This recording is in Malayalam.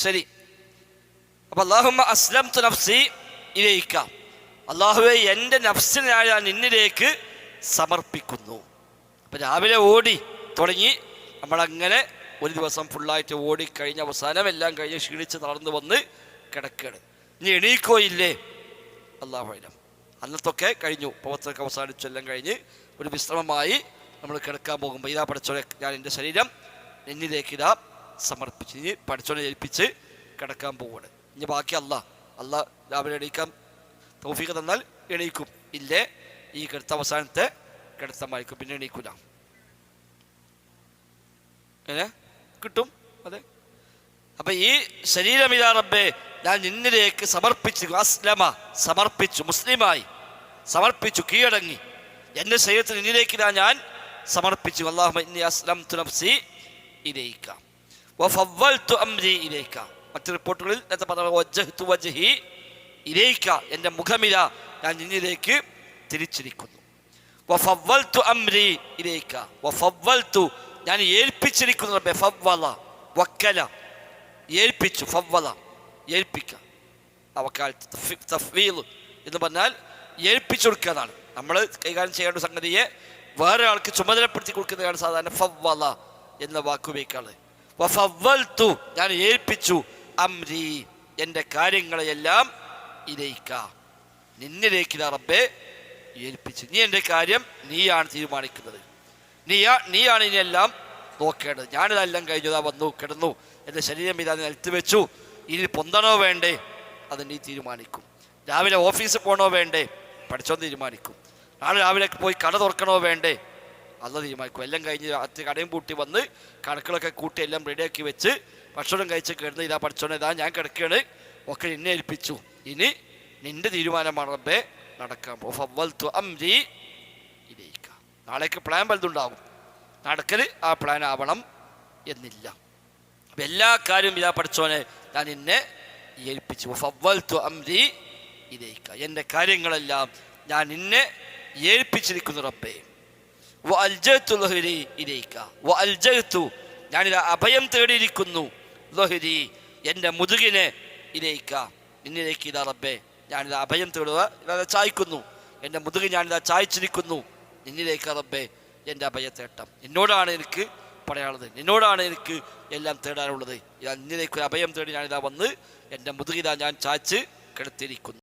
ശരി. അപ്പൊ അല്ലാഹുമ്മ അസ്ലംതു നഫ്സി ഇലൈക, അല്ലാഹുവേ എൻ്റെ നഫ്സിനെ ഞാൻ നിന്നിലേക്ക് സമർപ്പിക്കുന്നു. അപ്പം രാവിലെ ഓടി തുടങ്ങി നമ്മളങ്ങനെ ഒരു ദിവസം ഫുള്ളായിട്ട് ഓടിക്കഴിഞ്ഞ് അവസാനം എല്ലാം കഴിഞ്ഞ് ക്ഷീണിച്ച് നടന്നു വന്ന് കിടക്കുകയാണ്. ഇനി എണീക്കോ ഇല്ലേ അല്ലാഹു അഅലം. അന്നത്തൊക്കെ കഴിഞ്ഞു, പ്രവർത്തനമൊക്കെ അവസാനിച്ചു, എല്ലാം കഴിഞ്ഞ് ഒരു വിശ്രമമായി നമ്മൾ കിടക്കാൻ പോകുമ്പോൾ ഇതാ പഠിച്ചോനെ ഞാൻ എൻ്റെ ശരീരം എന്നിലേക്ക് ഇതാ സമർപ്പിച്ച് ഇനി പഠിച്ചോനെ ഏൽപ്പിച്ച് കിടക്കാൻ പോവുകയാണ്. ഇനി ബാക്കി അല്ലാഹ് രാവിലെ എണീക്കാൻ തൗഫീഖ് തന്നാൽ എണീക്കും, ഇല്ലേ ഈ കിടത്ത അവസാനത്തെ കിടത്തമായിരിക്കും, പിന്നെ എണീക്കൂല. കിട്ടും. അതെ. അപ്പൊ ഈ ശരീരം ഇതാ റബ്ബേ ഞാൻ നിന്നിലേക്ക് സമർപ്പിച്ചു, അസ്ലമ സമർപ്പിച്ചു, മുസ്ലിമായി സമർപ്പിച്ചു, കീഴടങ്ങി, എൻ്റെ ശരീരത്തിൽ നിന്നിലേക്ക് ഞാൻ സമർപ്പിച്ചു. അല്ലാഹുമ്മ ഇന്നി അസ്ലംതു നഫ്സി ഇലൈക വഫവ്വൽതു അംരി ഇലൈക. മറ്റു റിപ്പോർട്ടുകളിൽ നേരത്തെ പറഞ്ഞ വജ്ജഹ്തു വജ്ഹി ഇലൈക, എൻ്റെ മുഖമില ഞാൻ നിന്നിലേക്ക് തിരിച്ചിരിക്കുന്നു. വഫവ്വൽതു അംരി ഇലൈക, വഫവ്വൽതു ഞാൻ ഏൽപ്പിച്ചിരിക്കുന്നു റബ്ബേ. ഫവ്വല വക്കല ഏൽപ്പിച്ചു, ഫവ്വല ഏൽപ്പിക്കുക. തഫ്വീൽ എന്ന് പറഞ്ഞാൽ ഏൽപ്പിച്ചു കൊടുക്കുന്നതാണ്. നമ്മൾ കൈകാര്യം ചെയ്യേണ്ട സംഗതിയെ വേറെ ആൾക്ക് ചുമതലപ്പെടുത്തി കൊടുക്കുന്നതാണ് സാധാരണ ഫവ്വല എന്ന വാക്ക് ഉപയോഗിക്കാറ്. വഫവ്വൽതു ഞാൻ ഏൽപ്പിച്ചു, അംരി എൻ്റെ കാര്യങ്ങളെയെല്ലാം ഇലൈക നിന്നിലേക്ക് റബ്ബേ ഏൽപ്പിച്ചു. നീ എൻ്റെ കാര്യം നീയാണ് തീരുമാനിക്കുന്നത്, നീയാണ് ഇനിയെല്ലാം നോക്കേണ്ടത്. ഞാനിതെല്ലാം കഴിഞ്ഞതാ വന്നു കിടന്നു, എൻ്റെ ശരീരം ഇതാ നിലത്ത് വെച്ചു, ഇനി പൊന്തണോ വേണ്ടേ അത് നീ തീരുമാനിക്കും. രാവിലെ ഓഫീസിൽ പോകണോ വേണ്ടേ പഠിച്ചോ തീരുമാനിക്കും. നാളെ രാവിലെ പോയി കട തുറക്കണോ വേണ്ടേ അത് തീരുമാനിക്കും. എല്ലാം കഴിഞ്ഞ് രാത്രി കടയും പൂട്ടി വന്ന് കണക്കുകളൊക്കെ കൂട്ടി എല്ലാം റെഡിയാക്കി വെച്ച് ഭക്ഷണം കഴിച്ച് കിടന്ന് ഇതാ പഠിച്ചോനെ ഇതാ ഞാൻ കിടക്കുകയാണ്, ഒക്കെ നിന്നെ ഏൽപ്പിച്ചു, ഇനി നിന്റെ തീരുമാനമാണ് റബ്ബേ നടക്കാൻ ഫവ്വൽതു അംരി ഇലൈക. നാളേക്ക് പ്ലാൻ പലതുണ്ടാവും, നടക്കൽ ആ പ്ലാൻ ആവണം എന്നില്ല. അപ്പം എല്ലാ കാര്യവും ഇതാ പഠിച്ചോനെ ഞാൻ നിന്നെ ഏൽപ്പിച്ചു. ഫവ്വൽതു അംരി ഇലൈക എൻ്റെ കാര്യങ്ങളെല്ലാം ഞാൻ നിന്നെ ഏൽപ്പിച്ചിരിക്കുന്നു റബ്ബേ. വഅൽജഅ്തു ളഹ്രി ഇലൈക വഅൽജഅ്തു ഞാനിതാ അഭയം തേടിയിരിക്കുന്നു, ളഹ്രി എൻ്റെ മുതുകിനെ, ഇലൈക നിന്നിലേക്ക് ഇതാ റബ്ബേ ഞാനിതാ അഭയം തേടുക, ഇതാ ചായ്ക്കുന്നു, എൻ്റെ മുതുക് ഞാനിതാ ചായ്ച്ചിരിക്കുന്നു, നിന്നിലേക്ക് റബ്ബേ എൻ്റെ അഭയത്തേട്ടം. എന്നോടാണ് എനിക്ക് പറയാനുള്ളത്, നിന്നോടാണ് എനിക്ക് എല്ലാം തേടാനുള്ളത്. നിന്നിലേക്ക് അഭയം തേടി ഞാനിതാ വന്ന് എൻ്റെ മുതുകിതാ ഞാൻ ചായ്ച്ച് കിടത്തിയിരിക്കുന്നു.